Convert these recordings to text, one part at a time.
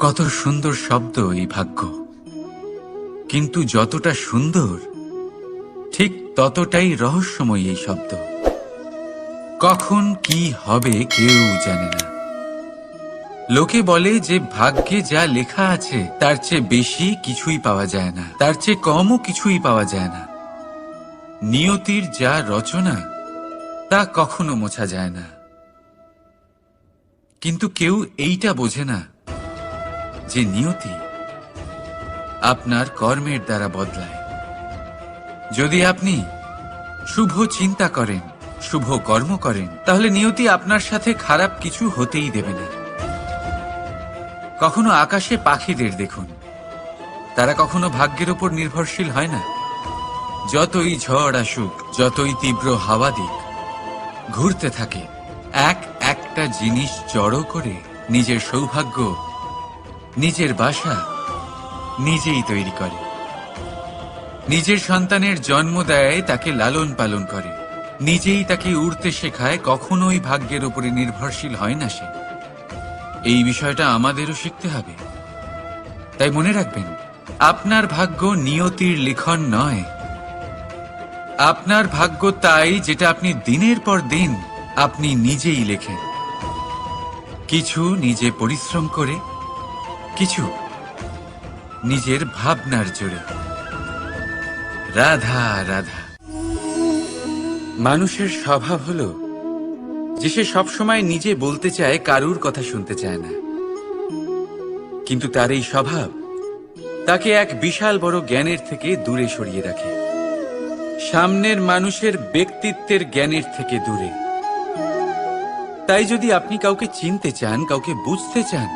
কত সুন্দর শব্দ এই ভাগ্য, কিন্তু যতটা সুন্দর ঠিক ততটাই রহস্যময় এই শব্দ। কখন কি হবে কেউ জানে না। লোকে বলে যে ভাগ্যে যা লেখা আছে তার চেয়ে বেশি কিছুই পাওয়া যায় না, তার চেয়ে কমও কিছুই পাওয়া যায় না। নিয়তির যা রচনা তা কখনো মোছা যায় না। কিন্তু কেউ এইটা বোঝে না যে নিয়তি আপনার কর্মের দ্বারা বদলায়। যদি আপনি শুভ চিন্তা করেন, শুভ কর্ম করেন, তাহলে নিয়তি আপনার সাথে খারাপ কিছু হতেই দেবে না। কখনো আকাশে পাখিদের দেখুন, তারা কখনো ভাগ্যের উপর নির্ভরশীল হয় না। যতই ঝড় আসুক, যতই তীব্র হাওয়া দিক, ঘুরতে থাকে, একটা জিনিস জড়ো করে নিজের সৌভাগ্য, নিজের বাসা নিজেই তৈরি করে। নিজের সন্তানের জন্ম দেয়, তাকে লালন পালন করে, নিজেই তাকে উড়তে শেখায়, কখনোই ভাগ্যের উপরে নির্ভরশীল হয় না সে। এই বিষয়টা আমাদেরও শিখতে হবে। তাই মনে রাখবেন, আপনার ভাগ্য নিয়তির লিখন নয়। আপনার ভাগ্য তাই যেটা আপনি দিনের পর দিন আপনি নিজেই লেখেন। কিছু নিজে পরিশ্রম করে, কিছু নিজের ভাবনার জোরে। রাধা রাধা। মানুষের স্বভাব হলো যে সে সবসময় নিজে বলতে চায়, কারুর কথা শুনতে চায় না। কিন্তু তার এই স্বভাব তাকে এক বিশাল বড় জ্ঞানের থেকে দূরে সরিয়ে রাখে, সামনের মানুষের ব্যক্তিত্বের জ্ঞানের থেকে দূরে। তাই যদি আপনি কাউকে চিনতে চান, কাউকে বুঝতে চান,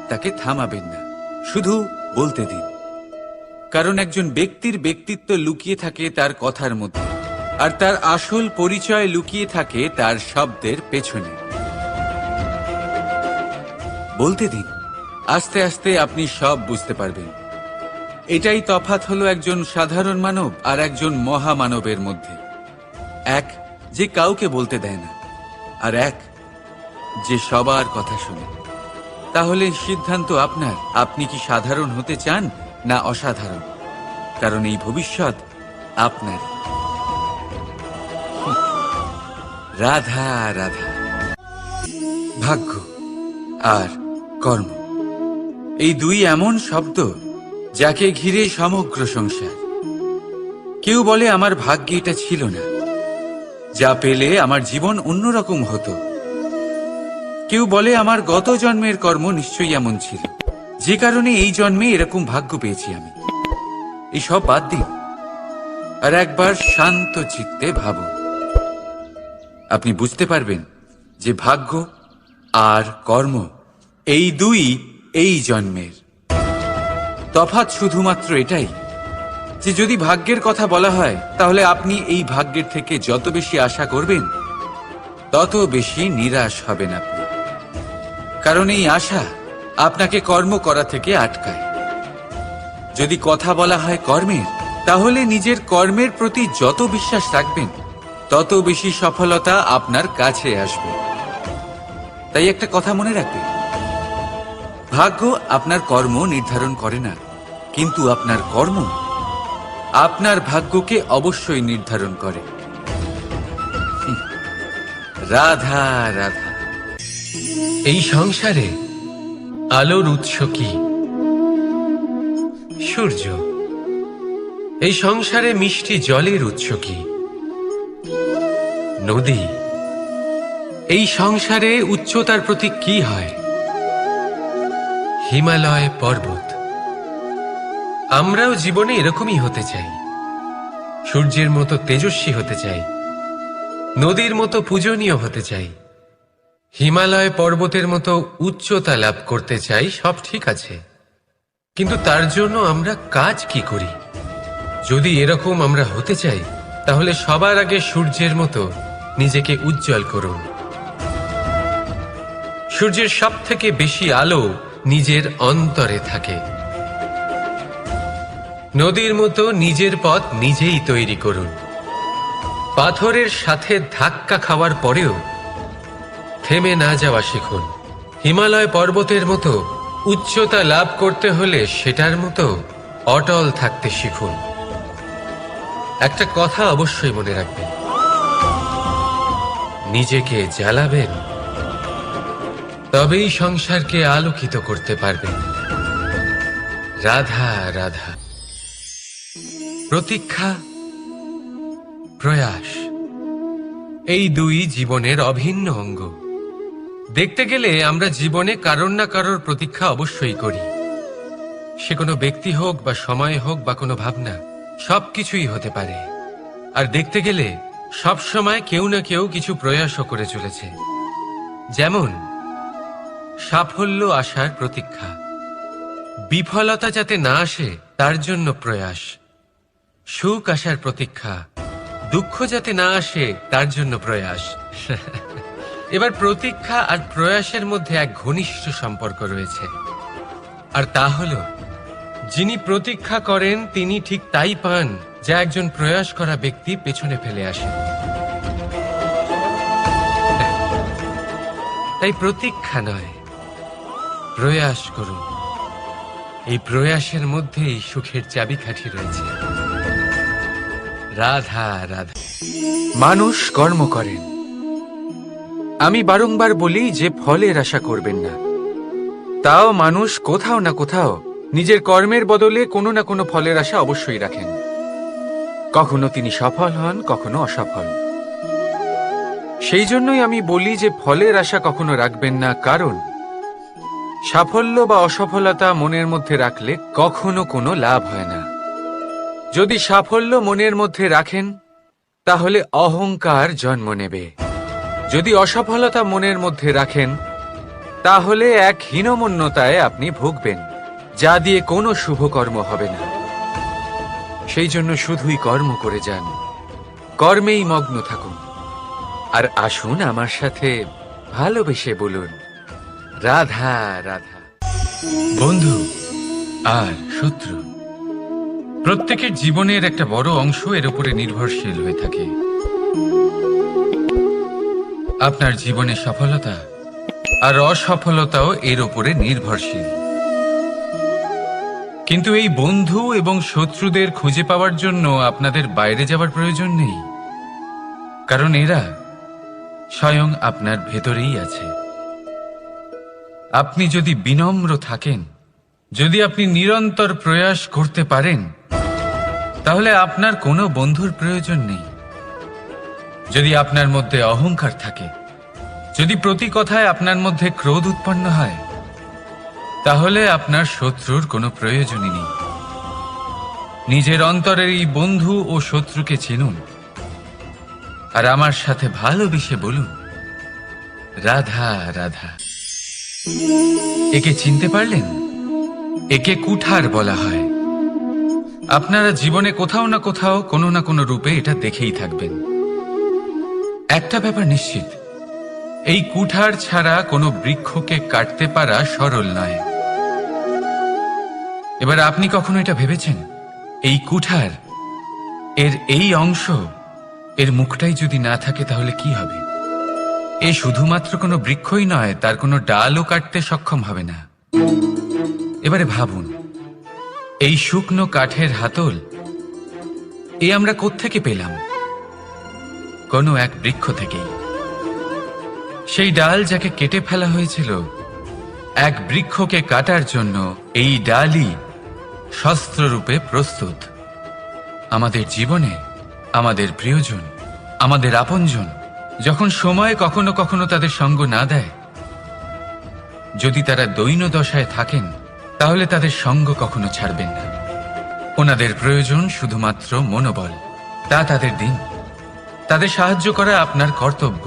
তাকে থামাবেন না, শুধু বলতে দিন। কারণ একজন ব্যক্তির ব্যক্তিত্ব লুকিয়ে থাকে তার কথার মধ্যে, আর তার আসল পরিচয় লুকিয়ে থাকে তার শব্দের পেছনে। বলতে দিন, আস্তে আস্তে আপনি সব বুঝতে পারবেন। এটাই তফাৎ হলো একজন সাধারণ মানব আর একজন মহামানবের মধ্যে। এক যে কাউকে বলতে দেয় না, আর এক যে সবার কথা শুনে। তাহলে সিদ্ধান্ত আপনার, আপনি কি সাধারণ হতে চান না অসাধারণ? কারণ এই ভবিষ্যৎ আপনার। রাধা রাধা। ভাগ্য আর কর্ম, এই দুই এমন শব্দ যাকে ঘিরে সমগ্র সংসার। কেউ বলে আমার ভাগ্যে এটা ছিল না, যা পেলে আমার জীবন অন্যরকম হতো। কেউ বলে আমার গত জন্মের কর্ম নিশ্চয়ই এমন ছিল, যে কারণে এই জন্মে এরকম ভাগ্য পেয়েছি আমি। এসব বাদ দিন আর একবার শান্ত চিত্তে ভাবুন। আপনি বুঝতে পারবেন যে ভাগ্য আর কর্ম এই দুই এই জন্মের। তফাৎ শুধুমাত্র এটাই যে যদি ভাগ্যের কথা বলা হয়, তাহলে আপনি এই ভাগ্যের থেকে যত বেশি আশা করবেন তত বেশি নিরাশ হবেন আপনি। কারণ এই আশা আপনাকে কর্ম করা থেকে আটকায়। যদি কথা বলা হয় কর্মের, তাহলে নিজের কর্মের প্রতি যত বিশ্বাস রাখবেন তত বেশি সফলতা আপনার কাছে আসবে। তাই একটা কথা মনে রাখবেন, ভাগ্য আপনার কর্ম নির্ধারণ করে না, কিন্তু আপনার কর্ম আপনার ভাগ্যকে অবশ্যই নির্ধারণ করে। রাধা রাধা। এই সংসারে আলোর উৎস কি? সূর্য। এই সংসারে মিষ্টি জলের উৎস কি? নদী। এই সংসারে উচ্চতার প্রতীক কি হয়? হিমালয় পর্বত। আমরাও জীবনে এরকমই হতে চাই, সূর্যের মতো তেজস্বী হতে চাই, নদীর মতো পূজনীয় হতে চাই, হিমালয় পর্বতের মতো উচ্চতা লাভ করতে চাই। সব ঠিক আছে, কিন্তু তার জন্য আমরা কাজ কি করি? যদি এরকম আমরা হতে চাই, তাহলে সবার আগে সূর্যের মতো নিজেকে উজ্জ্বল করুন। সূর্যের সব থেকে বেশি আলো নিজের অন্তরে থাকে। নদীর মতো নিজের পথ নিজেই তৈরি করুন। পাথরের সাথে ধাক্কা খাওয়ার পরেও থেমে না যাওয়া শিখুন। হিমালয় পর্বতের মতো উচ্চতা লাভ করতে হলে সেটার মতো অটল থাকতে শিখুন। একটা কথা অবশ্যই মনে রাখবেন, নিজেকে জ্বালাবেন, তবেই সংসারকে আলোকিত করতে পারবেন। রাধা রাধা। প্রতীক্ষা, প্রয়াস, এই দুই জীবনের অভিন্ন অঙ্গ। দেখতে গেলে আমরা জীবনে কারোর না কারোর প্রতীক্ষা অবশ্যই করি। সে কোনো ব্যক্তি হোক বা সময় হোক বা কোনো ভাবনা, সবকিছুই হতে পারে। আর দেখতে গেলে সব সময় কেউ না কেউ কিছু প্রয়াসও করে চলেছে। যেমন সাফল্য আসার প্রতীক্ষা, বিফলতা যাতে না আসে তার জন্য প্রয়াস, সুখ আসার প্রতীক্ষা, দুঃখ যাতে না আসে তার জন্য প্রয়াস। এবার প্রতীক্ষা আর প্রয়াসের মধ্যে এক ঘনিষ্ঠ সম্পর্ক রয়েছে, আর তা হল যিনি প্রতীক্ষা করেন তিনি ঠিক তাই পান যা একজন প্রয়াস করা ব্যক্তি পেছনে ফেলে আসে। তাই প্রতীক্ষা নয়, প্রয়াস করুন। এই প্রয়াসের মধ্যেই সুখের চাবিকাঠি রয়েছে। রাধা রাধা। মানুষ কর্ম করেন। আমি বারংবার বলি যে ফলের আশা করবেন না। তাও মানুষ কোথাও না কোথাও নিজের কর্মের বদলে কোনো না কোনো ফলের আশা অবশ্যই রাখেন। কখনো তিনি সফল হন, কখনো অসফল। সেই জন্যই আমি বলি যে ফলের আশা কখনো রাখবেন না, কারণ সাফল্য বা অসফলতা মনের মধ্যে রাখলে কখনো কোনো লাভ হয় না। যদি সাফল্য মনের মধ্যে রাখেন তাহলে অহংকার জন্ম নেবে। যদি অসফলতা মনের মধ্যে রাখেন তাহলে এক হীনমন্যতায় আপনি ভুগবেন, যা দিয়ে কোনো শুভকর্ম হবে না। সেই জন্য শুধুই কর্ম করে যান, কর্মেই মগ্ন থাকুন। আর আসুন আমার সাথে ভালোবেসে বলুন, রাধা রাধা। বন্ধু আর শত্রু, প্রত্যেকের জীবনের একটা বড় অংশ এর উপরে নির্ভরশীল হয়ে থাকে। আপনার জীবনে সফলতা আর অসফলতাও এর উপরে নির্ভরশীল। কিন্তু এই বন্ধু এবং শত্রুদের খুঁজে পাওয়ার জন্য আপনাদের বাইরে যাওয়ার প্রয়োজন নেই, কারণ এরা স্বয়ং আপনার ভেতরেই আছে। আপনি যদি বিনম্র থাকেন, যদি আপনি নিরন্তর প্রয়াস করতে পারেন, তাহলে আপনার কোনো বন্ধুর প্রয়োজন নেই। যদি আপনার মধ্যে অহংকার থাকে, যদি প্রতি কথায় আপনার মধ্যে ক্রোধ উৎপন্ন হয়, তাহলে আপনার শত্রুর কোনো প্রয়োজনই নেই। নিজের অন্তরের এই বন্ধু ও শত্রুকে চিনুন, আর আমার সাথে ভালোবেসে বলুন, রাধা রাধা। একে চিনতে পারলেন? একে কুঠার বলা হয়। আপনারা জীবনে কোথাও না কোথাও কোনো না কোনো রূপে এটা দেখেই থাকবেন। একটা ব্যাপার নিশ্চিত, এই কুঠার ছাড়া কোনো বৃক্ষকে কাটতে পারা সরল নয়। এবার আপনি কখনো এটা ভেবেছেন, এই কুঠার, এর এই অংশ, এর মুখটাই যদি না থাকে তাহলে কি হবে? এ শুধুমাত্র কোনো বৃক্ষই নয়, তার কোনো ডালও কাটতে সক্ষম হবে না। এবারে ভাবুন, এই শুকনো কাঠের হাতল এ আমরা কোত্থেকে পেলাম? কোনো এক বৃক্ষ থেকেই। সেই ডাল যাকে কেটে ফেলা হয়েছিল এক বৃক্ষকে কাটার জন্য, এই ডালই শস্ত্ররূপে প্রস্তুত। আমাদের জীবনে আমাদের প্রিয়জন, আমাদের আপনজন যখন সময় কখনো কখনো তাদের সঙ্গ না দেয়, যদি তারা দৈন্য দশায় থাকেন, তাহলে তাদের সঙ্গ কখনো ছাড়বেন না। ওনাদের প্রয়োজন শুধুমাত্র মনোবল। তা তাদের দিন, তাদের সাহায্য করা আপনার কর্তব্য।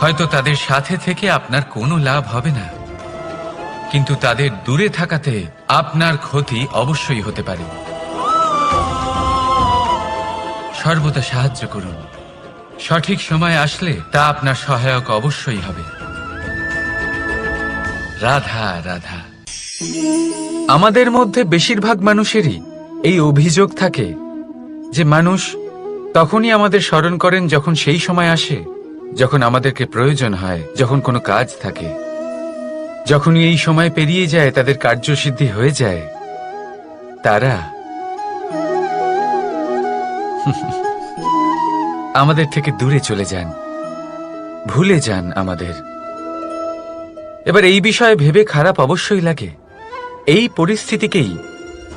হয়তো তাদের সাথে থেকে আপনার কোনো লাভ হবে না, কিন্তু তাদের দূরে থাকাতে আপনার ক্ষতি অবশ্যই হতে পারে। সর্বদা সাহায্য করুন, সঠিক সময় আসলে তা আপনার সহায়ক অবশ্যই হবে। রাধা রাধা। আমাদের মধ্যে বেশিরভাগ মানুষেরই এই অভিযোগ থাকে যে মানুষ তখনই আমাদের স্মরণ করেন যখন সেই সময় আসে যখন আমাদেরকে প্রয়োজন হয়, যখন কোনো কাজ থাকে। যখনই এই সময় পেরিয়ে যায়, তাদের কার্যসিদ্ধি হয়ে যায়, তারা আমাদের থেকে দূরে চলে যান, ভুলে যান আমাদের। এবার এই বিষয়ে ভেবে খারাপ অবশ্যই লাগে। এই পরিস্থিতিকেই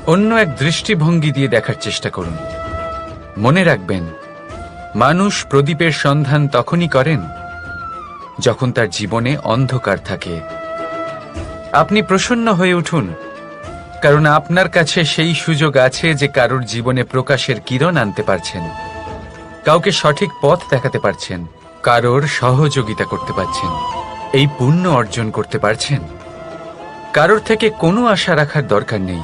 অন্য এক দৃষ্টিভঙ্গি দিয়ে দেখার চেষ্টা করুন। মনে রাখবেন, মানুষ প্রদীপের সন্ধান তখনই করেন যখন তার জীবনে অন্ধকার থাকে। আপনি প্রসন্ন হয়ে উঠুন, কারণ আপনার কাছে সেই সুযোগ আছে যে কারোর জীবনে প্রকাশের কিরণ আনতে পারছেন, কাউকে সঠিক পথ দেখাতে পারছেন, কারোর সহযোগিতা করতে পারছেন, এই পুণ্য অর্জন করতে পারছেন। কারোর থেকে কোনো আশা রাখার দরকার নেই।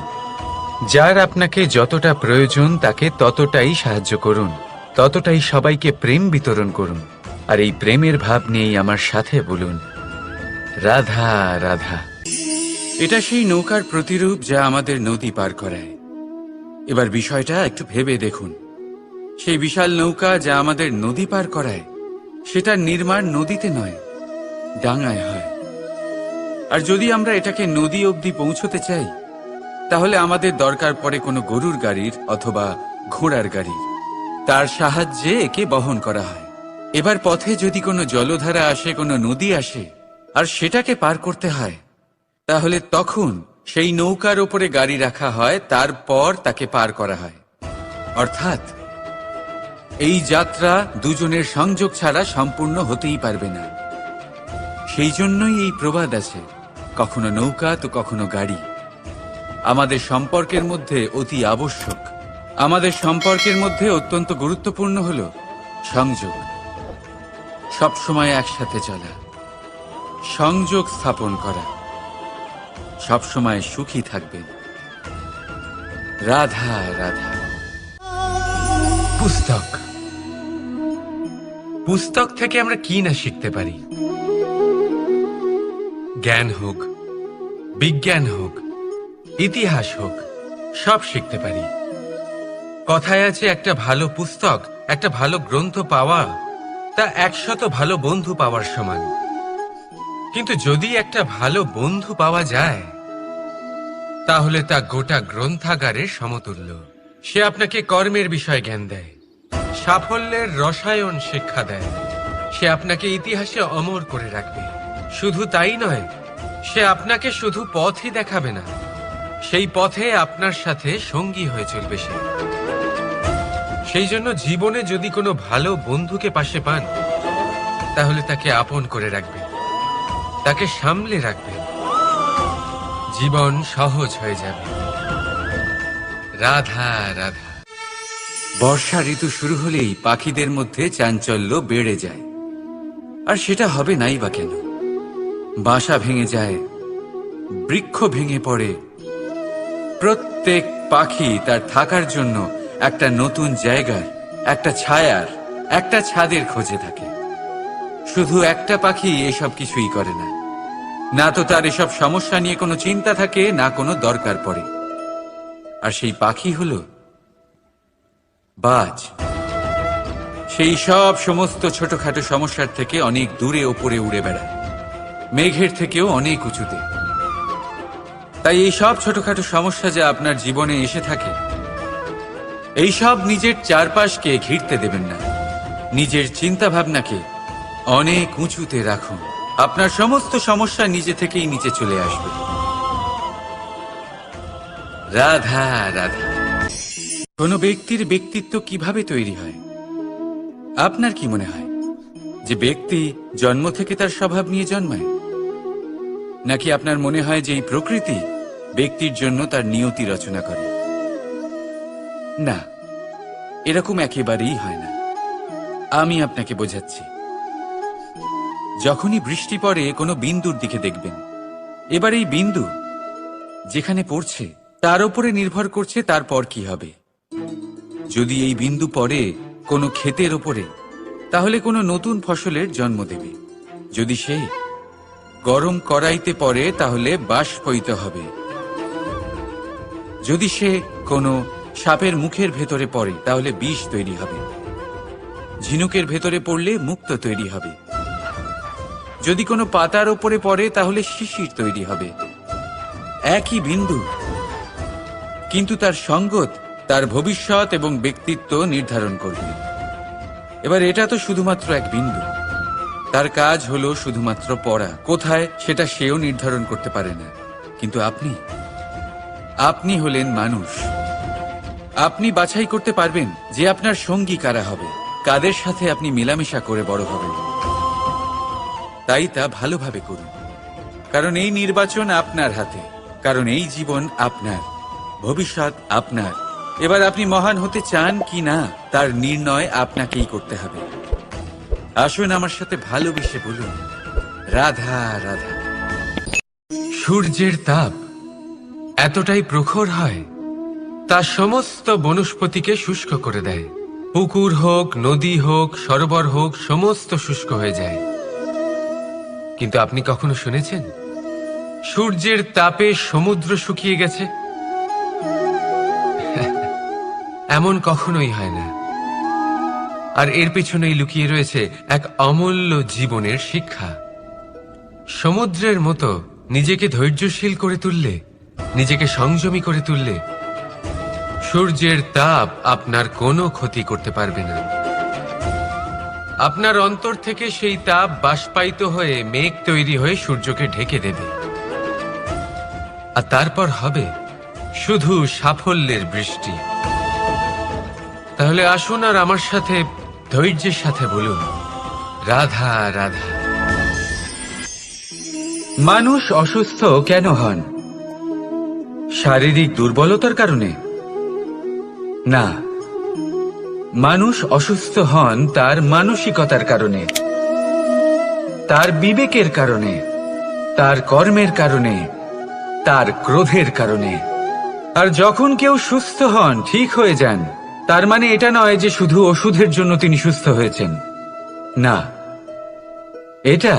যার আপনাকে যতটা প্রয়োজন তাকে ততটাই সাহায্য করুন, ততটাই সবাইকে প্রেম বিতরণ করুন। আর এই প্রেমের ভাব নিয়েই আমার সাথে বলুন, রাধা রাধা। এটা সেই নৌকার প্রতিরূপ যা আমাদের নদী পার করায়। এবার বিষয়টা একটু ভেবে দেখুন। সেই বিশাল নৌকা যা আমাদের নদী পার করায়, সেটার নির্মাণ নদীতে নয়, ডাঙায় হয়। আর যদি আমরা এটাকে নদী অবধি পৌঁছতে চাই, তাহলে আমাদের দরকার পড়ে কোনো গরুর গাড়ির অথবা ঘোড়ার গাড়ির। তার সাহায্যে একে বহন করা হয়। এবার পথে যদি কোনো জলধারা আসে, কোনো নদী আসে, আর সেটাকে পার করতে হয়, তাহলে তখন সেই নৌকার ওপরে গাড়ি রাখা হয়, তারপর তাকে পার করা হয়। অর্থাৎ এই যাত্রা দুজনের সংযোগ ছাড়া সম্পূর্ণ হতেই পারবে না। সেই জন্যই এই প্রবাদ আছে, কখনো নৌকা তো কখনো গাড়ি। আমাদের সম্পর্কের মধ্যে অতি আবশ্যক, আমাদের সম্পর্কের মধ্যে অত্যন্ত গুরুত্বপূর্ণ হল সংযোগ। সবসময় একসাথে চলা, সংযোগ স্থাপন করা। সবসময় সুখী থাকবেন। রাধা রাধা। পুস্তক, পুস্তক থেকে আমরা কি না শিখতে পারি। জ্ঞান হোক, বিজ্ঞান হোক, ইতিহাস হোক, সব শিখতে পারি। কথায় আছে, একটা ভালো পুস্তক, একটা ভালো গ্রন্থ পাওয়া তা 100 ভালো বন্ধু পাওয়ার সমান। কিন্তু যদি একটা ভালো বন্ধু পাওয়া যায়, তাহলে তা গোটা গ্রন্থাগারের সমতুল্য। সে আপনাকে কর্মের বিষয়ে জ্ঞান দেয়, সাফল্যের রসায়ন শিক্ষা দেয়। সে আপনাকে ইতিহাসে অমর করে রাখবে। শুধু তাই নয়, সে আপনাকে শুধু পথই দেখাবে না, সেই পথে আপনার সাথে সঙ্গী হয়ে চলবে সে। সেই জন্য জীবনে যদি কোনো ভালো বন্ধুকে পাশে পান, তাহলে তাকে আপন করে রাখবেন, তাকে সামলে রাখবেন। জীবন সহজ হয়ে যাবে। রাধা রাধা। বর্ষা ঋতু শুরু হলেই পাখিদের মধ্যে চাঞ্চল্য বেড়ে যায়। আর সেটা হবে নাই বা কেন? বাসা ভেঙে যায়, বৃক্ষ ভেঙে পড়ে। প্রত্যেক পাখি তার থাকার জন্য একটা নতুন জায়গার, একটা ছায়ার, একটা ছাদের খোঁজে থাকে। শুধু একটা পাখি এসব কিছুই করে না। না তো তার এসব সমস্যা নিয়ে কোনো চিন্তা থাকে, না কোনো দরকার পড়ে। আর সেই পাখি হলো বাজ। সেই সব সমস্ত ছোটখাটো সমস্যার থেকে অনেক দূরে ওপরে উড়ে বেড়ায়, মেঘের থেকেও অনেক উঁচুতে। তাই এই সব ছোটখাটো সমস্যা যা আপনার জীবনে এসে থাকে, এই সব নিজের চারপাশকে ঘিরতে দেবেন না। নিজের চিন্তা ভাবনাকে অনেক উঁচুতে রাখুন। আপনার সমস্ত সমস্যা নিজে থেকেই নিচে চলে আসবে। রাধা রাধা। কোনো ব্যক্তির ব্যক্তিত্ব কিভাবে তৈরি হয়? আপনার কি মনে হয় যে ব্যক্তি জন্ম থেকে তার স্বভাব নিয়ে জন্মায়? নাকি আপনার মনে হয় যে এই প্রকৃতি ব্যক্তির জন্য তার নিয়তি রচনা করে? না, এরকম একেবারেই হয় না। আমি আপনাকে বোঝাচ্ছি। যখনই বৃষ্টি পড়ে, কোনো বিন্দুর দিকে দেখবেন। এবার এই বিন্দু যেখানে পড়ছে তার উপরে নির্ভর করছে তারপর কি হবে। যদি এই বিন্দু পড়ে কোনো ক্ষেতের ওপরে, তাহলে কোনো নতুন ফসলের জন্ম দেবে। যদি সে গরম কড়াইতে পড়ে, তাহলে বাষ্পীত হবে। যদি সে কোনো সাপের মুখের ভেতরে পড়ে, তাহলে বিষ তৈরি হবে। ঝিনুকের ভেতরে পড়লে মুক্তো তৈরি হবে। যদি কোনো পাতার ওপরে পড়ে তাহলে শিশির তৈরি হবে। একই বিন্দু, কিন্তু তার সঙ্গত তার ভবিষ্যৎ এবং ব্যক্তিত্ব নির্ধারণ করবে। এবার এটা তো শুধুমাত্র এক বিন্দু, তার কাজ হলো শুধুমাত্র পড়া। কোথায় সেটা সেও নির্ধারণ করতে পারে না। কিন্তু আপনি হলেন মানুষ। আপনি বাছাই করতে পারবেন যে আপনার সঙ্গী কারা হবে, কাদের সাথে আপনি মেলামেশা করে বড় হবেন। তাই তা ভালোভাবে করুন, কারণ এই নির্বাচন আপনার হাতে, কারণ এই জীবন আপনার, ভবিষ্যৎ আপনার। এবার আপনি মহান হতে চান কি না তার নির্ণয় আপনাকেই করতে হবে। আসুন আমার সাথে ভালোবেসে বলুন, রাধা রাধা। সূর্যের তাপ এতটাই প্রখর হয়, তা সমস্ত বনস্পতিকে শুষ্ক করে দেয়। পুকুর হোক, নদী হোক, সরোবর হোক, সমস্ত শুষ্ক হয়ে যায়। কিন্তু আপনি কখনো শুনেছেন সূর্যের তাপে সমুদ্র শুকিয়ে গেছে? এমন কখনোই হয় না। আর এর পিছনেই লুকিয়ে রয়েছে এক অমূল্য জীবনের শিক্ষা। সমুদ্রের মতো নিজেকে ধৈর্যশীল করে তুললে, নিজেকে সংযমী করে তুললে, সূর্যের তাপ আপনার কোনো ক্ষতি করতে পারবে না। আপনার অন্তর থেকে সেই তাপ বাষ্পায়িত হয়ে মেঘ তৈরি হয়ে সূর্যকে ঢেকে দেবে, আর তারপর হবে শুধু সাফল্যের বৃষ্টি। তাহলে আসুন আর আমার সাথে ধৈর্যের সাথে বলুন, রাধা রাধা। মানুষ অসুস্থ কেন হন? শারীরিক দুর্বলতার কারণে? না, মানুষ অসুস্থ হন তার মানসিকতার কারণে, তার বিবেকের কারণে, তার কর্মের কারণে, তার ক্রোধের কারণে। আর যখন কেউ সুস্থ হন, ঠিক হয়ে যান, তার মানে এটা নয় যে শুধু ওষুধের জন্য তিনি সুস্থ হয়েছেন। না, এটা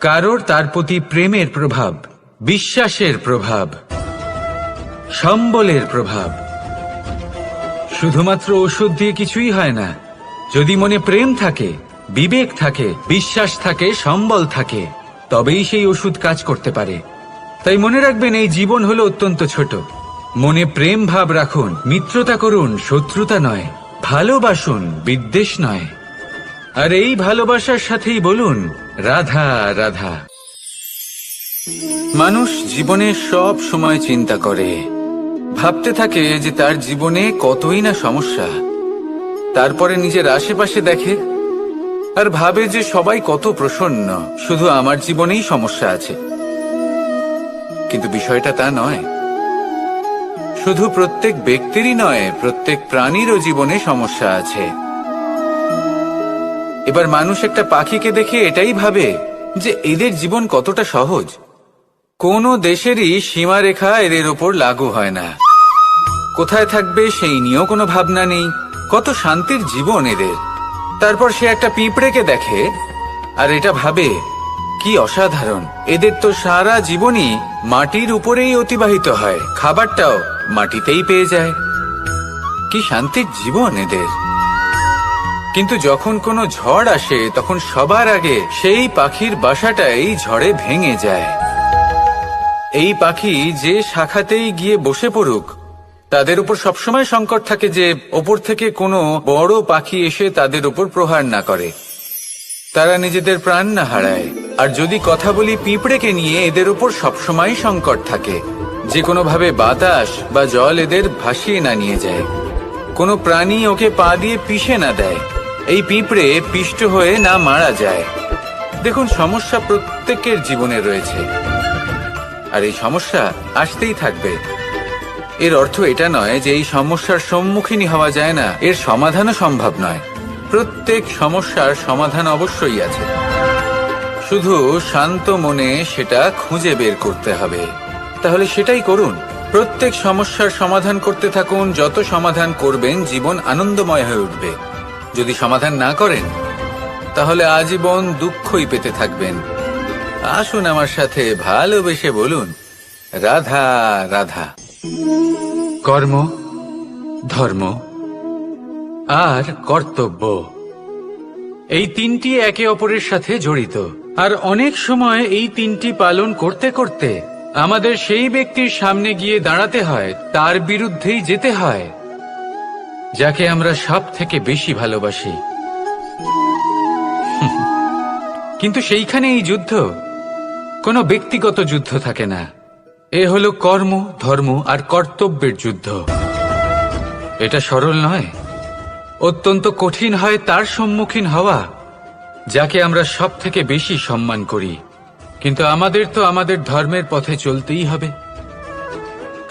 কারোর তার প্রতি প্রেমের প্রভাব, বিশ্বাসের প্রভাব, সম্বলের প্রভাব। শুধুমাত্র ওষুধ দিয়ে কিছুই হয় না। যদি মনে প্রেম থাকে, বিবেক থাকে, বিশ্বাস থাকে, সম্বল থাকে, তবেই সেই ওষুধ কাজ করতে পারে। তাই মনে রাখবেন, এই জীবন হলো অত্যন্ত ছোট। মনে প্রেম ভাব রাখুন, মিত্রতা করুন, শত্রুতা নয়। ভালোবাসুন, বিদ্বেষ নয়। আর এই ভালোবাসার সাথেই বলুন, রাধা রাধা। মানুষ জীবনে সব সময় চিন্তা করে, ভাবতে থাকে যে তার জীবনে কতই না সমস্যা। তারপরে নিজের আশেপাশে দেখে আর ভাবে যে সবাই কত প্রসন্ন, শুধু আমার জীবনেই সমস্যা আছে। কিন্তু বিষয়টা তা নয়। শুধু প্রত্যেক ব্যক্তিরই নয়, প্রত্যেক প্রাণীরও জীবনে সমস্যা আছে। এবার মানুষ একটা পাখিকে দেখে এটাই ভাবে যে এদের জীবন কতটা সহজ। কোনো দেশেরই সীমারেখা এদের ওপর লাগু হয় না। কোথায় থাকবে সেই নিয়েও কোনো ভাবনা নেই। কত শান্তির জীবন এদের। তারপর সে একটা পিঁপড়েকে দেখে আর এটা ভাবে, কি অসাধারণ, এদের তো সারা জীবনই মাটির উপরেই অতিবাহিত হয়, খাবারটাও মাটিতেই পেয়ে যায়। কি শান্তির জীবন এদের। কিন্তু যখন কোনো ঝড় আসে, তখন সবার আগে সেই পাখির বাসাটাই ঝড়ে ভেঙে যায়। এই পাখি যে শাখাতেই গিয়ে বসে পড়ুক, তাদের উপর সবসময় সংকট থাকে যে ওপর থেকে কোনো বড় পাখি এসে তাদের উপর প্রহার না করে, তারা নিজেদের প্রাণ না হারায়। আর যদি কথা বলি পিঁপড়েকে নিয়ে, এদের উপর সবসময় সংকট থাকে যে কোনোভাবে বাতাস বা জল এদের ভাসিয়ে না নিয়ে যায়, কোনো প্রাণী ওকে পা দিয়ে পিষে না দেয়, এই পিঁপড়ে পিষ্ট হয়ে না মারা যায়। দেখুন, সমস্যা প্রত্যেকের জীবনে রয়েছে, আর এই সমস্যা আসতেই থাকবে। এর অর্থ এটা নয় যে এই সমস্যার সম্মুখীন হওয়া যায় না, এর সমাধানও সম্ভব নয়। প্রত্যেক সমস্যার সমাধান অবশ্যই আছে, শুধু শান্ত মনে সেটা খুঁজে বের করতে হবে। তাহলে সেটাই করুন, প্রত্যেক সমস্যার সমাধান করতে থাকুন। যত সমাধান করবেন, জীবন আনন্দময় হয়ে উঠবে। যদি সমাধান না করেন, তাহলে আজীবন দুঃখই পেতে থাকবেন। আসুন আমার সাথে ভালোবেসে বলুন, রাধা রাধা। কর্ম, ধর্ম আর কর্তব্য, এই তিনটি একে অপরের সাথে জড়িত। আর অনেক সময় এই তিনটি পালন করতে করতে আমাদের সেই ব্যক্তির সামনে গিয়ে দাঁড়াতে হয়, তার বিরুদ্ধেই যেতে হয়, যাকে আমরা সব থেকে বেশি ভালোবাসি। কিন্তু সেইখানে এই যুদ্ধ কোনো ব্যক্তিগত যুদ্ধ থাকে না। এ হলো কর্ম, ধর্ম আর কর্তব্যের যুদ্ধ। এটা সরল নয়, অত্যন্ত কঠিন হয় তার সম্মুখীন হওয়া যাকে আমরা সব থেকে বেশি সম্মান করি। কিন্তু আমাদের তো আমাদের ধর্মের পথে চলতেই হবে,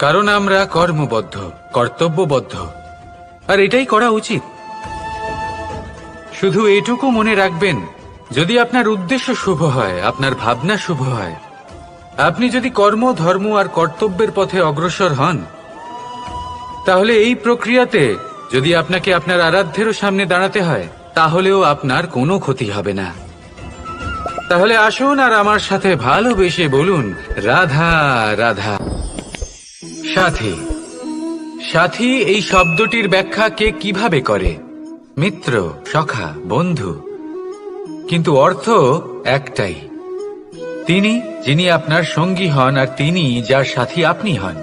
কারণ আমরা কর্মবদ্ধ, কর্তব্যবদ্ধ, আর এটাই করা উচিত। শুধু এটুকু মনে রাখবেন, যদি আপনার উদ্দেশ্য শুভ হয়, আপনার ভাবনা শুভ হয়, আপনি যদি কর্ম, ধর্ম আর কর্তব্যের পথে অগ্রসর হন, তাহলে এই প্রক্রিয়াতে যদি আপনাকে আপনার আরাধ্যেরও সামনে দাঁড়াতে হয়, তাহলেও আপনার কোনো ক্ষতি হবে না। তাহলে আসুন আর আমার সাথে ভালোবেসে বলুন, রাধা রাধা। সাথী। সাথী এই শব্দটির ব্যাখ্যা কে কিভাবে করে? মিত্র, সখা, বন্ধু। কিন্তু অর্থ একটাই, তিনি যিনি আপনার সঙ্গী হন আর তিনি যার সাথী আপনি হন।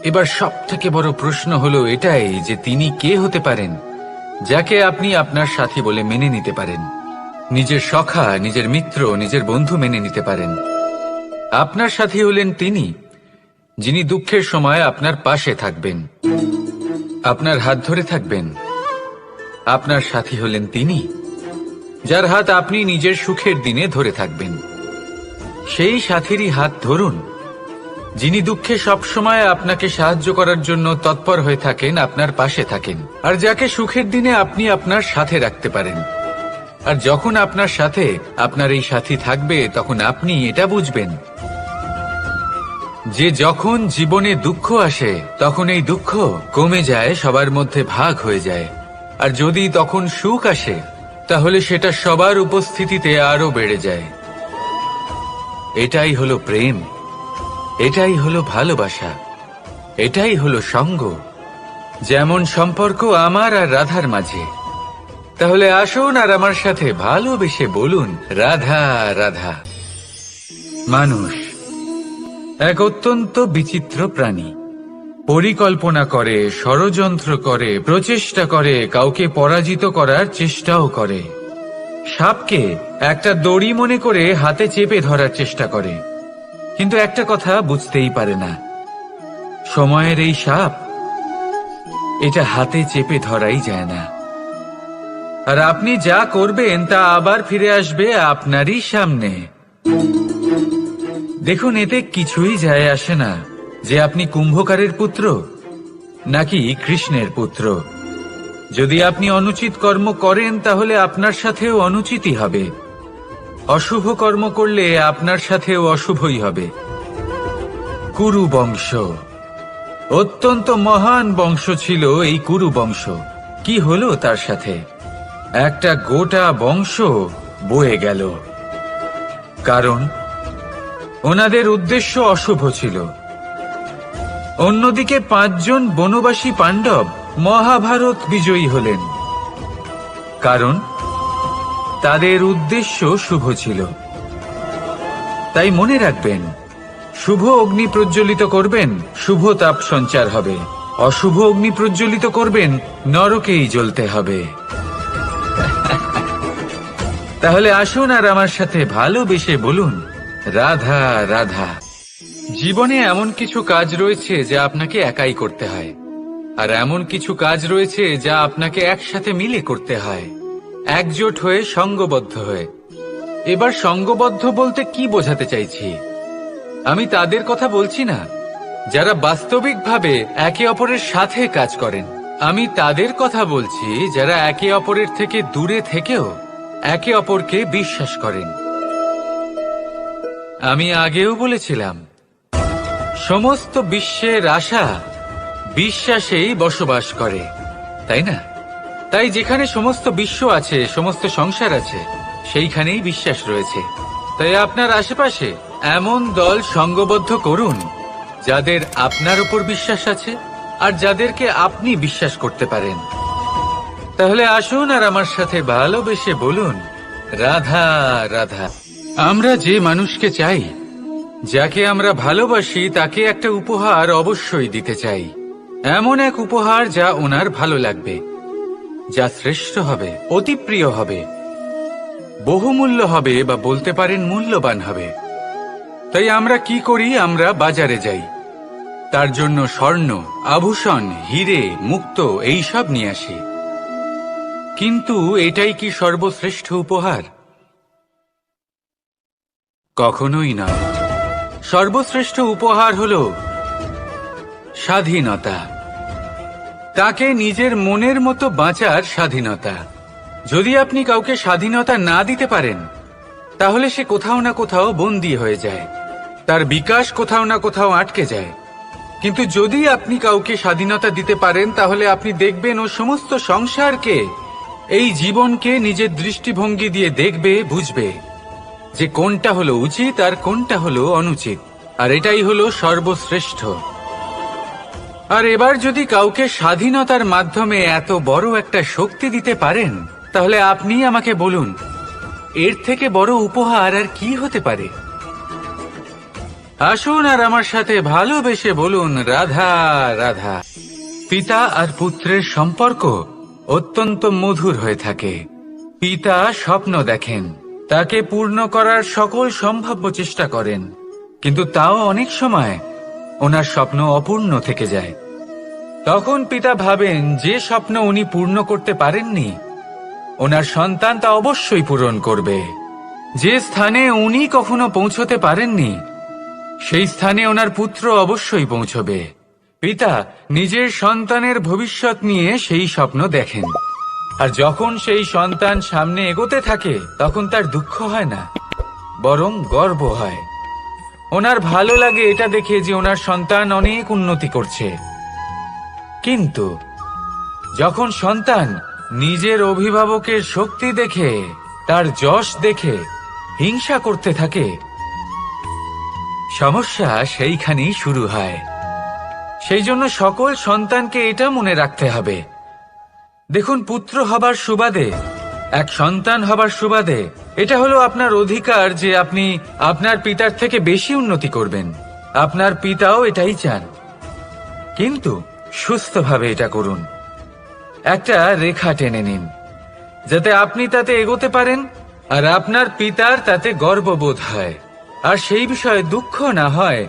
এবার সব থেকে বড় প্রশ্ন হলো এটাই যে তিনি কে হতে পারেন যাকে আপনি আপনার সাথী বলে মেনে নিতে পারেন, নিজের সখা, নিজের মিত্র, নিজের বন্ধু মেনে নিতে পারেন। আপনার সাথী হলেন তিনি যিনি দুঃখের সময় আপনার পাশে থাকবেন, আপনার হাত ধরে থাকবেন। আপনার সাথী হলেন তিনি যার হাত আপনি নিজের সুখের দিনে ধরে থাকবেন। সেই সাথীরই হাত ধরুন যিনি দুঃখে সবসময় আপনাকে সাহায্য করার জন্য তৎপর হয়ে থাকেন, আপনার পাশে থাকেন, আর যাকে সুখের দিনে আপনি আপনার সাথে রাখতে পারেন। আর যখন আপনার সাথে আপনার এই সাথী থাকবে, তখন আপনি এটা বুঝবেন যে যখন জীবনে দুঃখ আসে, তখন এই দুঃখ কমে যায়, সবার মধ্যে ভাগ হয়ে যায়। আর যদি তখন সুখ আসে, তাহলে সেটা সবার উপস্থিতিতে আরো বেড়ে যায়। এটাই হলো প্রেম, এটাই হলো ভালোবাসা, এটাই হলো সঙ্গ, যেমন সম্পর্ক আমার আর রাধার মাঝে। তাহলে আসুন আর আমার সাথে ভালোবেসে বলুন, রাধা রাধা। মানুষ এক অত্যন্ত বিচিত্র প্রাণী। পরিকল্পনা করে, ষড়যন্ত্র করে, প্রচেষ্টা করে, কাউকে পরাজিত করার চেষ্টাও করে। সাপকে একটা দড়ি মনে করে হাতে চেপে ধরার চেষ্টা করে, কিন্তু একটা কথা বুঝতেই পারে না, সময়ের এই সাপ, এটা হাতে চেপে ধরাই যায় না। আর আপনি যা করবেন তা আবার ফিরে আসবে আপনারই সামনে। দেখুন, এতে কিছুই যায় আসে না যে আপনি কুম্ভকারের পুত্র নাকি কৃষ্ণের পুত্র। যদি আপনি অনুচিত কর্ম করেন, তাহলে আপনার সাথেও অনুচিতই হবে। অশুভ কর্ম করলে আপনার সাথেও অশুভই হবে। কুরু বংশ অত্যন্ত মহান বংশ ছিল। এই কুরু বংশ কি হলো তার সাথে? একটা গোটা বংশ বয়ে গেল, কারণ ওনাদের উদ্দেশ্য অশুভ ছিল। অন্যদিকে 5 জন বনবাসী পাণ্ডব মহাভারত বিজয়ী হলেন, কারণ তাদের উদ্দেশ্য শুভ ছিল। তাই মনে রাখবেন, শুভ অগ্নি প্রজ্বলিত করবেন, শুভ তাপ সঞ্চার হবে। অশুভ অগ্নি প্রজ্বলিত করবেন, নরকেই জ্বলতে হবে। তাহলে আসুন আর আমার সাথে ভালোবেসে বলুন, রাধা রাধা। জীবনে এমন কিছু কাজ রয়েছে যা আপনাকে একাই করতে হয়, আর এমন কিছু কাজ রয়েছে যা আপনাকে একসাথে মিলে করতে হয়, একজোট হয়ে, সঙ্গবদ্ধ হয়ে। এবার সঙ্গবদ্ধ বলতে কি বোঝাতে চাইছি? আমি তাদের কথা বলছি না যারা বাস্তবিকভাবে একে অপরের সাথে কাজ করেন। আমি তাদের কথা বলছি যারা একে অপরের থেকে দূরে থেকেও একে অপরকে বিশ্বাস করেন। আমি আগেও বলেছিলাম, সমস্ত বিশ্বের আশা বিশ্বাসেই বসবাস করে, তাই না? তাই যেখানে সমস্ত বিশ্ব আছে, সমস্ত সংসার আছে, সেইখানেই বিশ্বাস রয়েছে। তাই আপনার আশেপাশে এমন দল সঙ্গবদ্ধ করুন যাদের আপনার উপর বিশ্বাস আছে আর যাদেরকে আপনি বিশ্বাস করতে পারেন। তাহলে আসুন আর আমার সাথে ভালোবেসে বলুন, রাধা রাধা। আমরা যে মানুষকে চাই, যাকে আমরা ভালোবাসি, তাকে একটা উপহার অবশ্যই দিতে চাই। এমন এক উপহার যা ওনার ভালো লাগবে, যা শ্রেষ্ঠ হবে, অতি প্রিয় হবে, বহুমূল্য হবে, বা বলতে পারেন মূল্যবান হবে। তাই আমরা কি করি? আমরা বাজারে যাই, তার জন্য স্বর্ণ, আভূষণ, হিরে, মুক্ত এইসব নিয়ে আসি। কিন্তু এটাই কি সর্বশ্রেষ্ঠ উপহার? কখনোই নয়। সর্বশ্রেষ্ঠ উপহার হল স্বাধীনতা, তাকে নিজের মনের মতো বাঁচার স্বাধীনতা। যদি আপনি কাউকে স্বাধীনতা না দিতে পারেন, তাহলে সে কোথাও না কোথাও বন্দী হয়ে যায়, তার বিকাশ কোথাও না কোথাও আটকে যায়। কিন্তু যদি আপনি কাউকে স্বাধীনতা দিতে পারেন, তাহলে আপনি দেখবেন ও সমস্ত সংসারকে, এই জীবনকে নিজের দৃষ্টিভঙ্গি দিয়ে দেখবে, বুঝবে যে কোনটা হলো উচিত আর কোনটা হলো অনুচিত। আর এটাই হলো সর্বশ্রেষ্ঠ। আর এবার যদি কাউকে স্বাধীনতার মাধ্যমে এত বড় একটা শক্তি দিতে পারেন, তাহলে আপনি আমাকে বলুন, এর থেকে বড় উপহার আর কি হতে পারে? আসুন আর আমার সাথে ভালোবেসে বলুন, রাধা রাধা। পিতা আর পুত্রের সম্পর্ক অত্যন্ত মধুর হয়ে থাকে। পিতা স্বপ্ন দেখেন, তাকে পূর্ণ করার সকল সম্ভাব্য চেষ্টা করেন, কিন্তু তাও অনেক সময় ওনার স্বপ্ন অপূর্ণ থেকে যায়। তখন পিতা ভাবেন যে স্বপ্ন উনি পূর্ণ করতে পারেননি, ওনার সন্তান তা অবশ্যই পূরণ করবে। যে স্থানে উনি কখনো পৌঁছতে পারেননি, সেই স্থানে ওনার পুত্র অবশ্যই পৌঁছবে। পিতা নিজের সন্তানের ভবিষ্যৎ নিয়ে সেই স্বপ্ন দেখেন, আর যখন সেই সন্তান সামনে এগোতে থাকে, তখন তার দুঃখ হয় না, বরং গর্ব হয়। ওনার ভালো লাগে এটা দেখে যে ওনার সন্তান অনেক উন্নতি করছে। কিন্তু যখন সন্তান নিজের অভিভাবকের শক্তি দেখে, তার যশ দেখে হিংসা করতে থাকে, সমস্যা সেইখানেই শুরু হয়। সেই জন্য সকল সন্তানকে এটা মনে রাখতে হবে, দেখুন, পুত্র হবার সুবাদে, এক সন্তান হবার সুবাদে, এটা হলো আপনার অধিকার যে আপনি আপনার পিতার থেকে বেশি উন্নতি করবেন। আপনার পিতাও এটাই চান, কিন্তু সুস্থভাবে এটা করুন। একটা রেখা টেনে নিন, যাতে আপনি তাতে এগোতে পারেন আর আপনার পিতার তাতে গর্ববোধ হয়, আর সেই বিষয়ে দুঃখ না হয়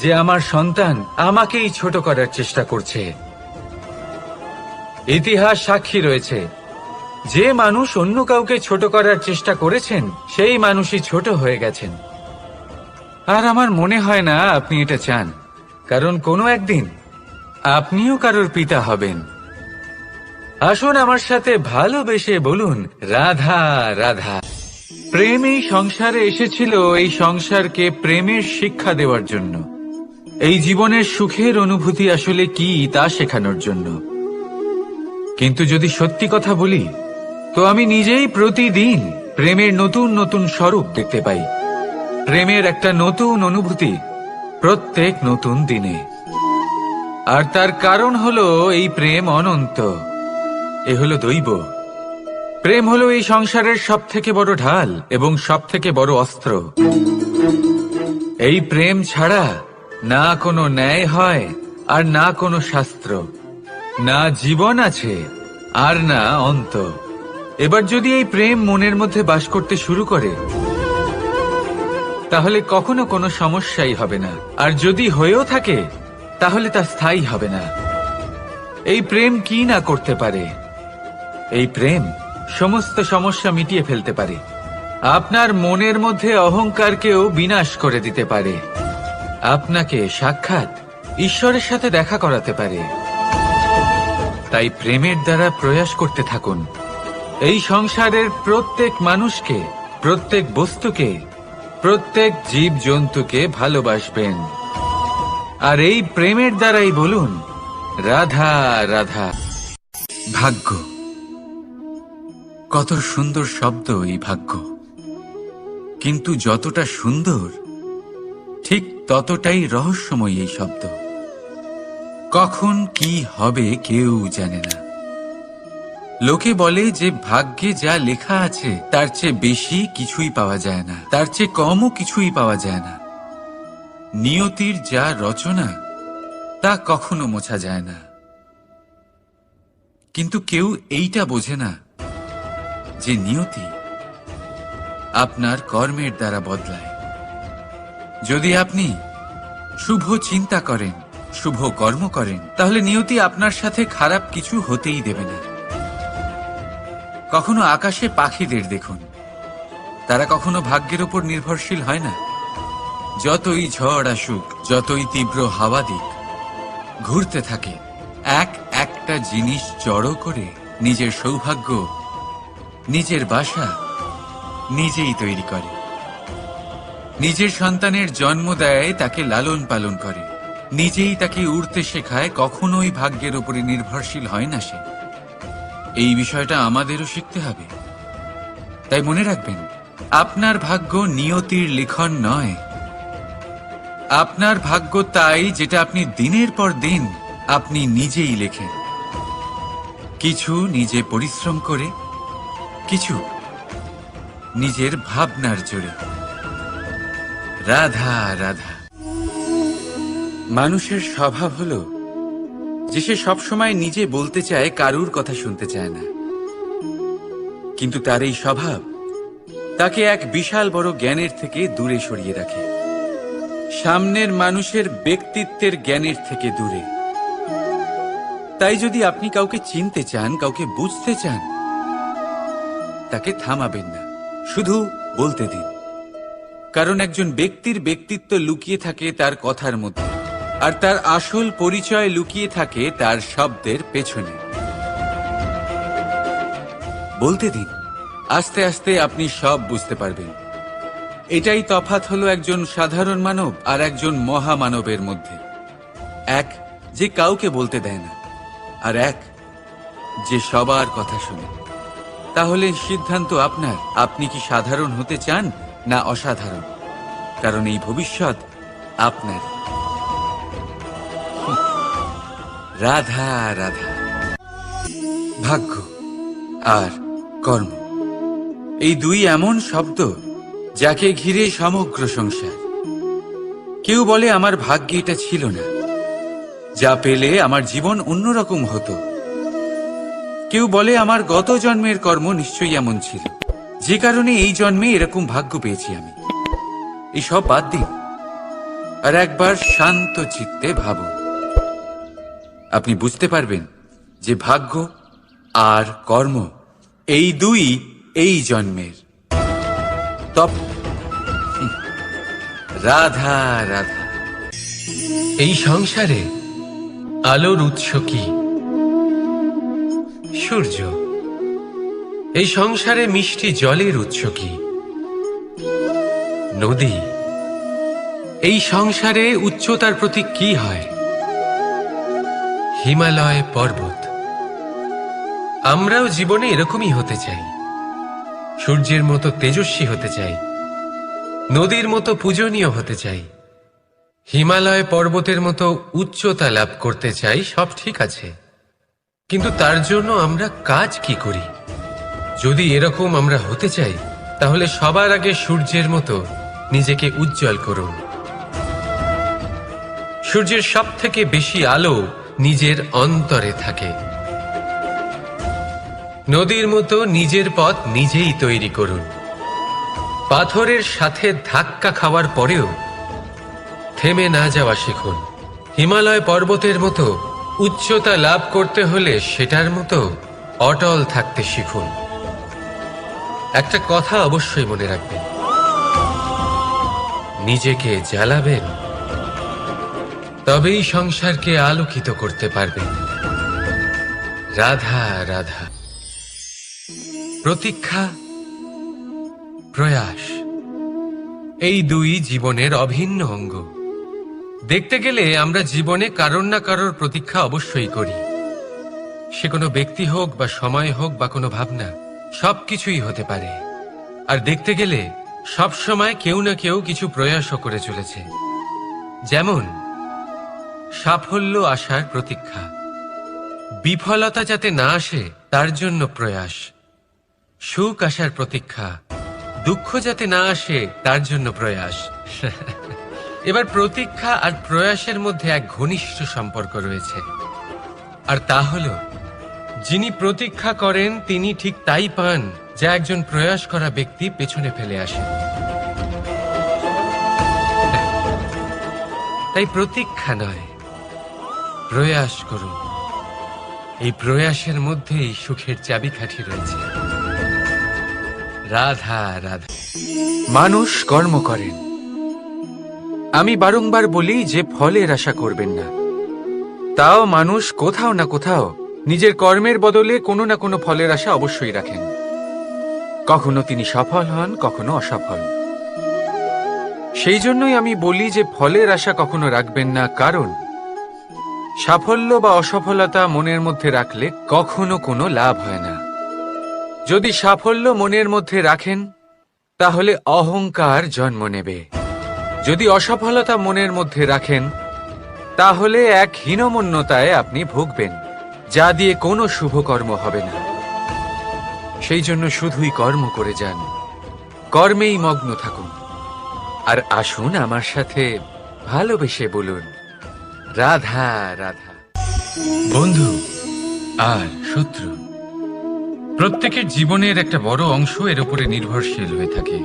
যে আমার সন্তান আমাকেই ছোট করার চেষ্টা করছে। ইতিহাস সাক্ষী রয়েছে, যে মানুষ অন্য কাউকে ছোট করার চেষ্টা করেছেন, সেই মানুষই ছোট হয়ে গেছেন। আর আমার মনে হয় না আপনি এটা চান, কারণ কোনো একদিন আপনিও কারোর পিতা হবেন। আসুন আমার সাথে ভালোবেসে বলুন, রাধা রাধা। প্রেম এই সংসারে এসেছিল এই সংসারকে প্রেমের শিক্ষা দেওয়ার জন্য, এই জীবনের সুখের অনুভূতি আসলে কি তা শেখানোর জন্য। কিন্তু যদি সত্যি কথা বলি, তো আমি নিজেই প্রতিদিন প্রেমের নতুন নতুন স্বরূপ দেখতে পাই, প্রেমের একটা নতুন অনুভূতি প্রত্যেক নতুন দিনে। আর তার কারণ হলো এই প্রেম অনন্ত, এ হলো দৈব। প্রেম হলো এই সংসারের সব থেকে বড় ঢাল এবং সব থেকে বড় অস্ত্র। এই প্রেম ছাড়া না কোনো ন্যায় হয় আর না কোনো শাস্ত্র, না জীবন আছে আর না অন্ত। এবার যদি এই প্রেম মনের মধ্যে বাস করতে শুরু করে, তাহলে কখনো কোনো সমস্যাই হবে না, আর যদি হয়েও থাকে তাহলে তা স্থায়ী হবে না। এই প্রেম কি না করতে পারে? এই প্রেম সমস্ত সমস্যা মিটিয়ে ফেলতে পারে, আপনার মনের মধ্যে অহংকারকেও বিনাশ করে দিতে পারে, আপনাকে সাক্ষাৎ ঈশ্বরের সাথে দেখা করাতে পারে। তাই প্রেমের দ্বারা প্রয়াস করতে থাকুন, এই সংসারের প্রত্যেক মানুষকে, প্রত্যেক বস্তুকে, প্রত্যেক জীব জন্তুকে ভালোবাসবেন। আর এই প্রেমের দ্বারাই বলুন, রাধা রাধা। ভাগ্য, কত সুন্দর শব্দ এই ভাগ্য, কিন্তু যতটা সুন্দর ঠিক ততটাই রহস্যময় এই শব্দ। কখন কি হবে কেউ জানে না, লোকে বলে যে ভাগ্যে যা লেখা আছে তার চেয়ে বেশি কিছুই পাওয়া যায় না, তার চেয়ে কমও কিছুই পাওয়া যায় না। নিয়তির যা রচনা তা কখনো মোছা যায় না। কিন্তু কেউ এইটা বোঝে না যে নিয়তি আপনার কর্মের দ্বারা বদলায়। যদি আপনি শুভ চিন্তা করেন, শুভ কর্ম করেন, তাহলে নিয়তি আপনার সাথে খারাপ কিছু হতেই দেবে না। কখনো আকাশে পাখিদের দেখুন, তারা কখনো ভাগ্যের উপর নির্ভরশীল হয় না। যতই ঝড় আসুক, যতই তীব্র হাওয়া দিক, ঘুরতে থাকে, একটা জিনিস জড়ো করে নিজের সৌভাগ্য, নিজের বাসা নিজেই তৈরি করে। নিজের সন্তানের জন্ম দেয়, তাকে লালন পালন করে, নিজেই তাকে উড়তে শেখায়, কখনোই ভাগ্যের উপরে নির্ভরশীল হয় না সে। এই বিষয়টা আমাদেরও শিখতে হবে। তাই মনে রাখবেন, আপনার ভাগ্য নিয়তির লিখন নয়। আপনার ভাগ্য তাই যেটা আপনি দিনের পর দিন আপনি নিজেই লেখেন। কিছু নিজে পরিশ্রম করে, কিছু নিজের ভাবনার জোরে। রাধা রাধা। মানুষের স্বভাব হলো যে সে সবসময় নিজে বলতে চায়, কারুর কথা শুনতে চায় না। কিন্তু তার এই স্বভাব তাকে এক বিশাল বড় জ্ঞানের থেকে দূরে সরিয়ে রাখে, সামনের মানুষের ব্যক্তিত্বের জ্ঞানের থেকে দূরে। তাই যদি আপনি কাউকে চিনতে চান, কাউকে বুঝতে চান, তাকে থামাবেন না, শুধু বলতে দিন। কারণ একজন ব্যক্তির ব্যক্তিত্ব লুকিয়ে থাকে তার কথার মধ্যে, আর তার আসল পরিচয় লুকিয়ে থাকে তার শব্দের পেছনে। বলতে দিন, আস্তে আস্তে আপনি সব বুঝতে পারবেন। এটাই তফাৎ হলো একজন সাধারণ মানব আর একজন মহামানবের মধ্যে। এক যে কাউকে বলতে দেয় না, আর এক যে সবার কথা শুনে। তাহলে সিদ্ধান্ত আপনার, আপনি কি সাধারণ হতে চান না অসাধারণ? কারণ এই ভবিষ্যৎ আপনার। রাধা রাধা। ভাগ্য আর কর্ম, এই দুই এমন শব্দ যাকে ঘিরে সমগ্র সংসার। কেউ বলে আমার ভাগ্যে এটা ছিল না, যা পেলে আমার জীবন অন্যরকম হতো। কেউ বলে আমার গত জন্মের কর্ম নিশ্চয়ই এমন ছিল, যে কারণে এই জন্মে এরকম ভাগ্য পেয়েছি আমি। এই সব বাদ দিন আর একবার শান্ত চিত্তে ভাবুন। আপনি বুঝতে পারবেন যে ভাগ্য আর কর্ম এই দুই এই জন্মের। তপ রাধা রাধা। এই সংসারে আলোর উৎস কি? সূর্য। এই সংসারে মিষ্টি জলের উৎস কি? নদী। এই সংসারে উচ্চতার প্রতীক কি হয়? হিমালয় পর্বত। আমরাও জীবনে এরকমই হতে চাই, সূর্যের মতো তেজস্বী হতে চাই, নদীর মতো পূজনীয় হতে চাই, হিমালয় পর্বতের মতো উচ্চতা লাভ করতে চাই। সব ঠিক আছে, কিন্তু তার জন্য আমরা কাজ কি করি? যদি এরকম আমরা হতে চাই, তাহলে সবার আগে সূর্যের মতো নিজেকে উজ্জ্বল করুন। সূর্যের সব থেকে বেশি আলো নিজের অন্তরে থাকে। নদীর মতো নিজের পথ নিজেই তৈরি করুন। পাথরের সাথে ধাক্কা খাওয়ার পরেও থেমে না যাওয়া শিখুন। হিমালয় পর্বতের মতো উচ্চতা লাভ করতে হলে সেটার মতো অটল থাকতে শিখুন। একটা কথা অবশ্যই মনে রাখবেন, নিজেকে জ্বালাবেন, তবেই সংসারকে আলোকিত করতে পারবেন। রাধা রাধা। প্রতীক্ষা, প্রয়াস, এই দুই জীবনের অভিন্ন অঙ্গ। দেখতে গেলে আমরা জীবনে কারোর না কারোর প্রতীক্ষা অবশ্যই করি। সে কোনো ব্যক্তি হোক বা সময় হোক বা কোনো ভাবনা, সবকিছুই হতে পারে। আর দেখতে গেলে সব সময় কেউ না কেউ কিছু প্রয়াসও করে চলেছে। যেমন সাফল্য আসার প্রতীক্ষা, বিফলতা যাতে না আসে তার জন্য প্রয়াস, সুখ আসার প্রতীক্ষা, দুঃখ যাতে না আসে তার জন্য প্রয়াস। এবার প্রতীক্ষা আর প্রয়াসের মধ্যে এক ঘনিষ্ঠ সম্পর্ক রয়েছে, আর তা হলো যিনি প্রতীক্ষা করেন তিনি ঠিক তাই পান যা একজন প্রয়াস করা ব্যক্তি পেছনে ফেলে আসে। তাই প্রতীক্ষা নয়, প্রয়াস করুন। এই প্রয়াসের মধ্যেই সুখের চাবিকাঠি রয়েছে। রাধা রাধা। মানুষ কর্ম করেন। আমি বারংবার বলি যে ফলের আশা করবেন না। তাও মানুষ কোথাও না কোথাও নিজের কর্মের বদলে কোনো না কোনো ফলের আশা অবশ্যই রাখেন। কখনো তিনি সফল হন, কখনো অসফল। সেই জন্যই আমি বলি যে ফলের আশা কখনো রাখবেন না, কারণ সাফল্য বা অসফলতা মনের মধ্যে রাখলে কখনো কোনো লাভ হয় না। যদি সাফল্য মনের মধ্যে রাখেন তাহলে অহংকার জন্ম নেবে। যদি অসফলতা মনের মধ্যে রাখেন তাহলে এক হীনমন্যতায় আপনি ভুগবেন, যা দিয়ে কোনো শুভকর্ম হবে না। সেই জন্য শুধুই কর্ম করে যান, কর্মেই মগ্ন থাকুন। আর আসুন আমার সাথে ভালোবেসে বলুন, রাধা রাধা। বন্ধু আর শত্রু প্রত্যেকের জীবনের একটা বড় অংশ এর উপরে নির্ভরশীল হয়ে থাকে।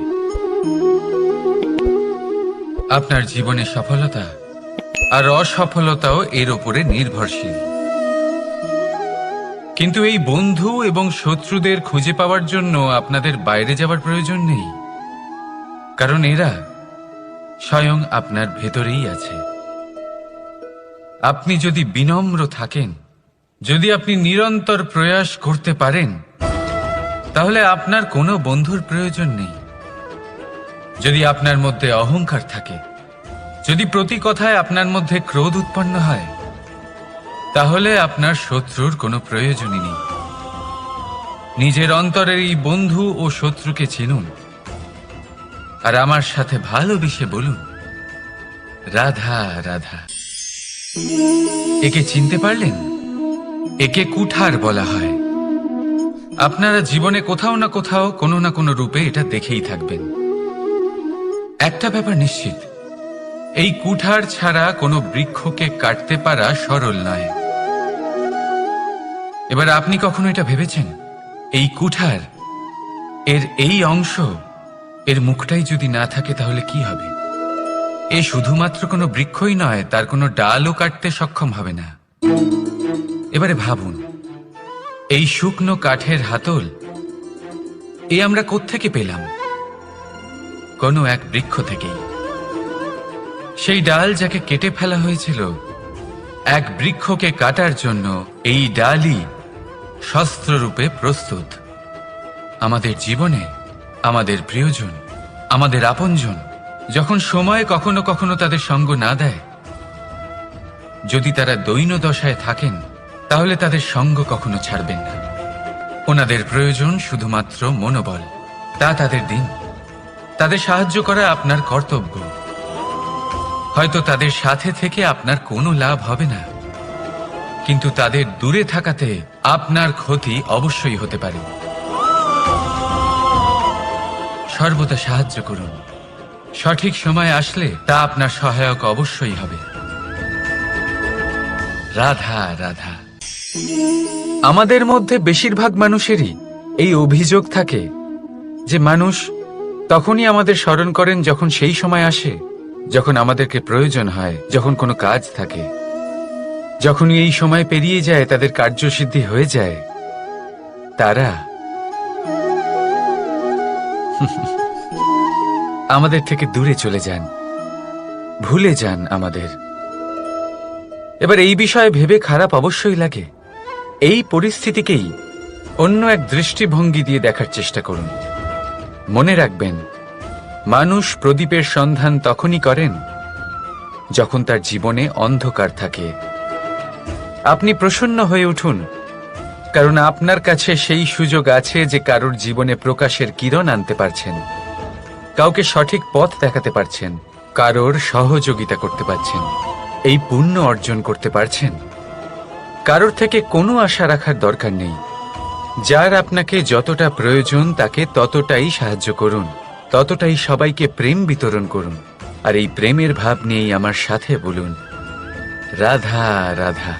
আপনার জীবনের সফলতা আর অসফলতাও এর উপরে নির্ভরশীল। কিন্তু এই বন্ধু এবং শত্রুদের খুঁজে পাওয়ার জন্য আপনাদের বাইরে যাওয়ার প্রয়োজন নেই, কারণ এরা স্বয়ং আপনার ভেতরেই আছে। আপনি যদি বিনম্র থাকেন, যদি আপনি নিরন্তর প্রয়াস করতে পারেন, তাহলে আপনার কোনো বন্ধুর প্রয়োজন নেই। যদি আপনার মধ্যে অহংকার থাকে, যদি প্রতি কথায় আপনার মধ্যে ক্রোধ উৎপন্ন হয়, তাহলে আপনার শত্রুর কোনো প্রয়োজনই নেই। নিজের অন্তরের এই বন্ধু ও শত্রুকে চিনুন, আর আমার সাথে ভালোবেসে বলুন, রাধা রাধা। একে চিনতে পারলেন? একে কুঠার বলা হয়। আপনারা জীবনে কোথাও না কোথাও কোনো না কোনো রূপে এটা দেখেই থাকবেন। একটা ব্যাপার নিশ্চিত, এই কুঠার ছাড়া কোনো বৃক্ষকে কাটতে পারা সরল নয়। এবার আপনি কখনো এটা ভেবেছেন, এই কুঠার এর এই অংশ, এর মুখটাই যদি না থাকে তাহলে কি হবে? এ শুধুমাত্র কোনো বৃক্ষই নয়, তার কোনো ডালও কাটতে সক্ষম হবে না। এবারে ভাবুন, এই শুকনো কাঠের হাতল এ আমরা কোত্থেকে পেলাম? কোনো এক বৃক্ষ থেকেই। সেই ডাল যাকে কেটে ফেলা হয়েছিল এক বৃক্ষকে কাটার জন্য, এই ডালই শস্ত্ররূপে প্রস্তুত। আমাদের জীবনে আমাদের প্রিয়জন, আমাদের আপনজন যখন সময় কখনো কখনো তাদের সঙ্গ না দেয়, যদি তারা দৈন্য দশায় থাকেন, তাহলে তাদের সঙ্গ কখনো ছাড়বেন না। ওনাদের প্রয়োজন শুধুমাত্র মনোবল। তা তাদের দিন, তাদের সাহায্য করা আপনার কর্তব্য। হয়তো তাদের সাথে থেকে আপনার কোনো লাভ হবে না, কিন্তু তাদের দূরে থাকাতে আপনার ক্ষতি অবশ্যই হতে পারে। সর্বদা সাহায্য করুন। সঠিক সময় আসলে তা আপনার সহায়ক অবশ্যই হবে। রাধা রাধা। আমাদের মধ্যে বেশিরভাগ মানুষেরই এই অভিযোগ থাকে যে মানুষ তখনই আমাদের স্মরণ করেন যখন সেই সময় আসে যখন আমাদেরকে প্রয়োজন হয়, যখন কোনো কাজ থাকে। যখনই এই সময় পেরিয়ে যায়, তাদের কার্যসিদ্ধি হয়ে যায়, তারা আমাদের থেকে দূরে চলে যান, ভুলে যান আমাদের। এবার এই বিষয়ে ভেবে খারাপ অবশ্যই লাগে। এই পরিস্থিতিকেই অন্য এক দৃষ্টিভঙ্গি দিয়ে দেখার চেষ্টা করুন। মনে রাখবেন, মানুষ প্রদীপের সন্ধান তখনই করেন যখন তার জীবনে অন্ধকার থাকে। আপনি প্রসন্ন হয়ে উঠুন, কারণ আপনার কাছে সেই সুযোগ আছে যে কারোর জীবনে প্রকাশের কিরণ আনতে পারছেন, কাউকে সঠিক পথ দেখাতে পারছেন, কারোর সহযোগিতা করতে পারছেন, এই পুণ্য অর্জন করতে পারছেন। কারোর থেকে কোনো আশা রাখার দরকার নেই, যার আপনাকে যতটা প্রয়োজন তাকে ততটাই সাহায্য করুন, ততটাই সবাইকে প্রেম বিতরণ করুন। আর এই প্রেমের ভাব নিয়েই আমার সাথে বলুন, রাধা রাধা।